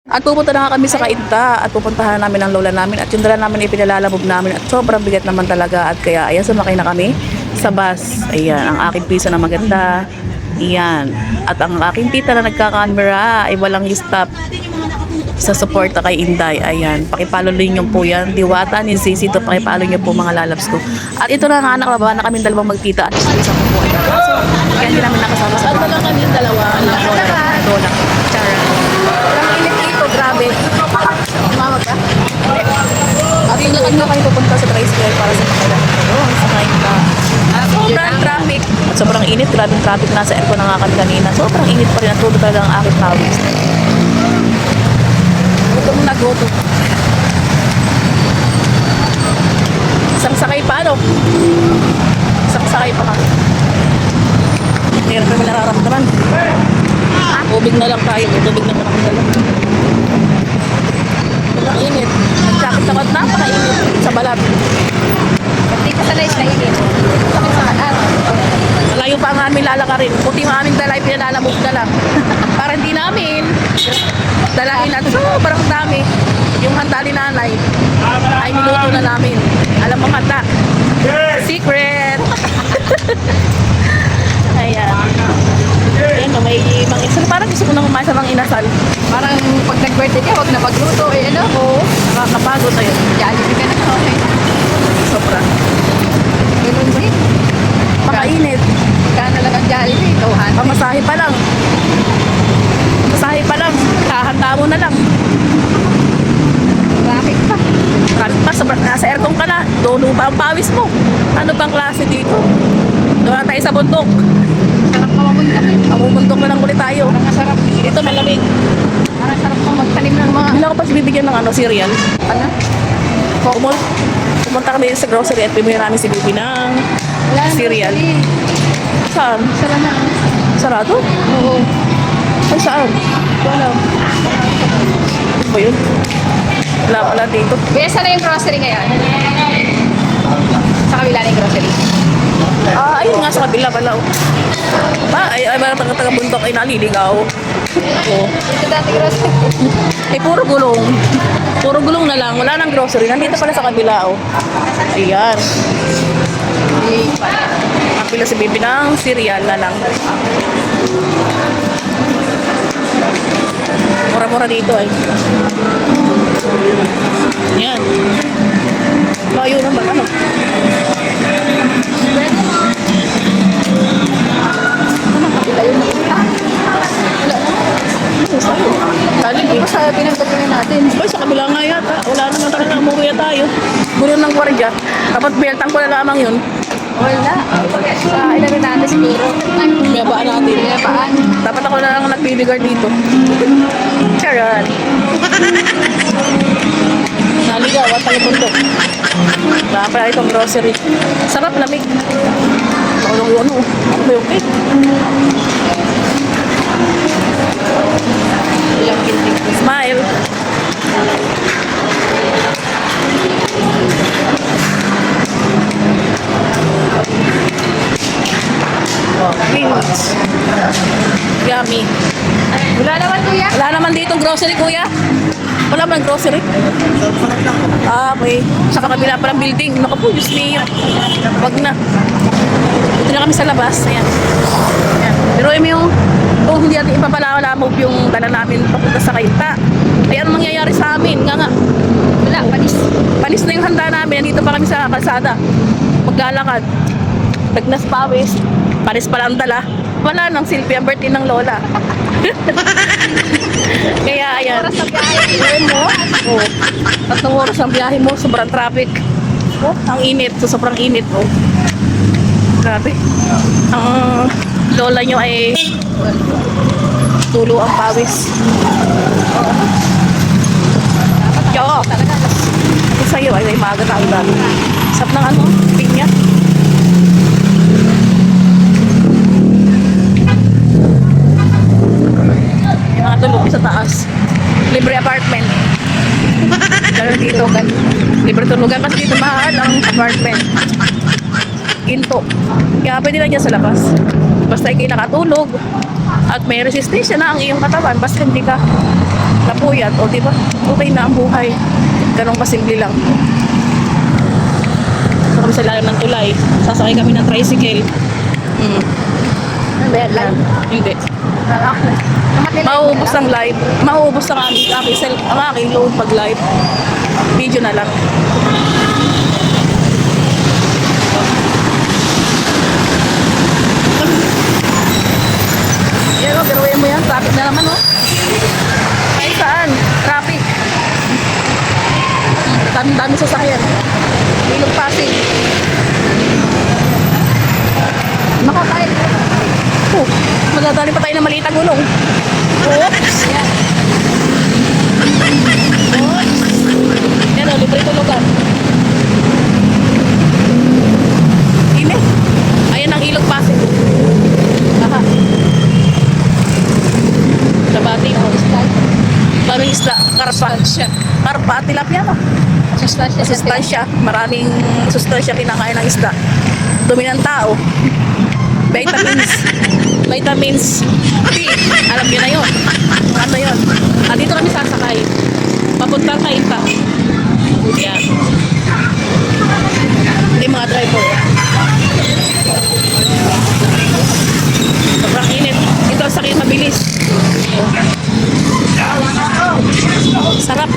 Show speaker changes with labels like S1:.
S1: At pupunta na nga kami sa Cainta at pupuntahan namin ang lola namin at yung dala namin ipinalalabog namin at sobrang bigat naman talaga at kaya ayan sumakay na kami sa bus. Ayan, ang aking pisa na maganda. Ayan. At ang aking tita na nagka-camera ay walang stop sa suporta kay Inday. Ayan, pakipalo niyo po yan. Diwata ni Sisi to, pakipalo niyo po mga lalabs ko. At ito na nga anak, baba na kami dalawang magtita at isang po po. So, kaya hindi namin nakasama sa
S2: Ano lang kami yung dalawa?
S1: Lola. Chara.
S2: Ang init dito, grabe. Tumawag ka?
S1: At tulad na kayo pupunta sa tricycle para sa pakalan. Ayun, sa Cainta. Sobrang traffic. At sobrang init. Grabing traffic. Nasa aircon na nga kami kanina. Sobrang init pa rin. At tulad talaga ang aking pawis. Gutom na gutom. Isang sakay pa, ano? Isang sakay pa kami. Meron kami nararamdaman. Tubig na lang tayo. Tubig na lang tayo. Sobrang init. Nag-jacket naman. Napaka-init sa balat.
S2: Hindi ka sanay sa init. Sakit sa kanan.
S1: Malayo pa ang aming lalakarin. Puti ang aming dalay, pinalalamog na lang. Para hindi namin dalahin at sobrang dami. Yung handa ni nanay ay niluto na namin. Alam mo handa. Secret! Ayan. Ayan, may mga inasal. Parang gusto ko nang umasa ng inasal.
S2: Parang pag nag-birthday ka, huwag na magluto. Eh, ano?
S1: Oo, nakakapagod ayun.
S2: Jollibee ka na ka. Okay.
S1: Sobra.
S2: Ganun ba yun?
S1: Pakainit.
S2: Kano lang ang Jollibee? 200.
S1: Pamasahe pa lang. Pamasahe pa lang. Kahanda mo na lang.
S2: Traffic pa.
S1: Traffic pa, nasa aircon ka na. Doon pa ang pawis mo. Ano bang klase dito? Doon tayo sa bundok.
S2: Sarap ka mamunta.
S1: Bundok na lang ulit tayo.
S2: Parang sarap.
S1: Dito malamig.
S2: Parang sarap kang magtanim ng mga...
S1: Hindi ako pa bibigyan ng ano, cereal.
S2: Ano?
S1: Pumunta kami sa grocery at bibigyan namin si Bibi ng
S2: Wala na.
S1: cereal. Saan?
S2: Sala na.
S1: Sarado?
S2: Oo.
S1: Ay, saan?
S2: Wala.
S1: Ano ba yun? Wala pala dito.
S2: Kuya, saan na yung grocery ngayon? Sa kabila na yung grocery.
S1: Ah, ayun nga sa kabila pala. Oh. Ay, taga-bundok ay naliligaw. Oo.
S2: Ito dati grocery.
S1: Ay, puro gulong. Puro gulong na lang. Wala nang grocery. Nandito pala sa kabila, oh. Ayan. Kapila si Bibi ng cereal na lang. Mura-mura dito, ay. Ayan. Layo naman, ano?
S2: Ayun na. Wala na.
S1: Talig, eh.
S2: Sa pinagpatuloy natin.
S1: Ay, sa kabila nga yata. Wala naman talaga. Umuwi tayo. Gulo ng gwardiya. Dapat beltang ko na lamang yun.
S2: Wala. Sa ilalim natin siguro.
S1: Biyabaan natin.
S2: Pinapaan.
S1: Dapat ako na lang nagbibigard dito. Charan. Naligaw at talibundok. Wala pala itong grocery. Sarap, lamig. Ano yun, oh. Ano ba yung cake? Ilang kinting. Smile. Oh, minutes. Yummy.
S2: Wala naman kuya.
S1: Wala naman dito grocery, kuya. Wala man grocery. Ah, okay. Sa kabila pa ng building. Naku po, Diyos niyo. Wag na. Dito na kami sa labas. Ayan. Ayan. Pero yung kung hindi natin ipapalalamog yung dala namin papunta sa Cainta, ay ano mangyayari sa amin? Nga nga.
S2: Wala, panis.
S1: Panis na yung handa namin. Nandito pa kami sa kalsada. Maglalakad. Nagnas pawis. Panis pala ang dala. Wala nang silbi ang birthday ng lola. Kaya ayan.
S2: Oras sa biyahe mo.
S1: Oh, 3 oras ang biyahe mo. Sobrang traffic. Oh, ang init. So, sobrang init. Oh. Grabe. Ang lola nyo ay tulo ang pawis. Yo, talaga. Ito sa'yo ay maaga tayo dati. Sap ng ano? Pinya. Yung mga tulog sa taas. Libre apartment. Pero dito, libre tulugan kasi dito mahal ang apartment. Ginto. Kaya pwede lang dyan sa labas. Basta ikay nakatulog at may resistensya na ang iyong katawan. Basta hindi ka napuyat, o di ba? Okay na ang buhay. Ganong kasimple lang. So kami sa lalim ng tulay. Sasakay kami ng tricycle. Yan. Hindi. Mauubos ang live. Mauubos ang ang aking load pag live. Video na lang. Yan o, garawin mo yan. Traffic na naman o. Ay saan? Traffic. Dami sasakyan. Ilog Pasig. Makakain. Oh, magdadali pa tayo ng maliit na gulong. Oops. Yan. Oops. Yan o, libre tulugan. Init. Ayan ang Ilog Pasig. Aha. Labati po. Maraming isla. Karpa at tilapia ba? Sustansya. Maraming sustansya kinakain ng isda. Dumi ng tao. Vitamins B. Alam niyo na yun. Ano yun? Dito kami sasakay. Papuntang Kainta. Yan. Yung mga driver. Sobrang init. Ito ang sakit mabilis. Sarap.